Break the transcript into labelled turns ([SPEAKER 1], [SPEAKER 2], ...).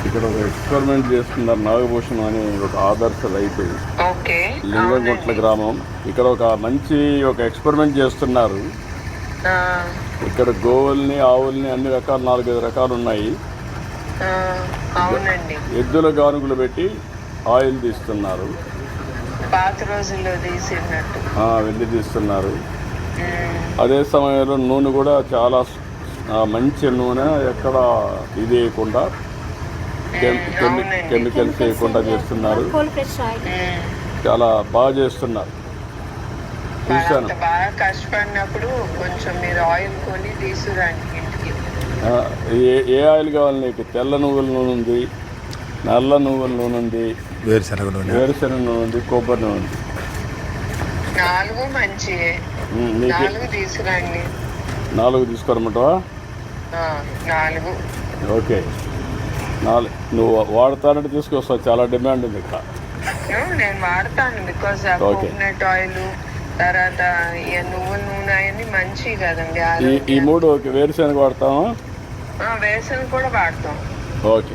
[SPEAKER 1] ఇక్కడ ఒక ఎక్స్పెరిమెంట్ చేస్తున్నారు నాగభూషణం అని ఒక ఆదర్శ రైతు, లింగంగుట్ల గ్రామం. ఇక్కడ ఒక ఎక్స్పెరిమెంట్ చేస్తున్నారు. ఇక్కడ గోవుల్ని, ఆవుల్ని అన్ని రకాలు 4-5 రకాలు ఉన్నాయి. ఎద్దుల గానుగులు పెట్టి ఆయిల్ తీస్తున్నారు.
[SPEAKER 2] పాత రోజుల్లో తీసినట్టు
[SPEAKER 1] వెళ్ళి తీస్తున్నారు. అదే సమయంలో నూనె కూడా చాలా మంచి నూనె, ఎక్కడ ఇది వేయకుండా కెమికల్స్ వేయకుండా చేస్తున్నారు. చాలా బాగా చేస్తున్నారు. చూశాను.
[SPEAKER 2] బాగా కష్టపడినప్పుడు కొంచెం మీరు ఆయిల్ కొని తీసుకురండి ఇంటికి.
[SPEAKER 1] ఏ ఆయిల్ కావాలి నీకు? తెల్ల నువ్వుల నూనె ఉంది, నల్ల నువ్వుల నూనె ఉంది, వేరుశనగ నూనె ఉంది, కొబ్బరి నూనె ఉంది.
[SPEAKER 2] 4 మంచియే. 4 తీసుకురండి.
[SPEAKER 1] 4 తీసుకోరమంటావా?
[SPEAKER 2] 4.
[SPEAKER 1] ఓకే. 4 నువ్వు వాడతానంటే తీసుకొస్తావు. చాలా డిమాండ్ ఉంది ఇక్కడ.
[SPEAKER 2] నేను వాడతాను. బికాస్ కోకోనట్ ఆయిల్, తర్వాత నువ్వుల నూనె అవన్నీ మంచివి కదండి.
[SPEAKER 1] ఈ 3 ఓకే. వేరుశనగ వాడతామా?
[SPEAKER 2] వేరుశనగ కూడా వాడతాం.
[SPEAKER 1] ఓకే.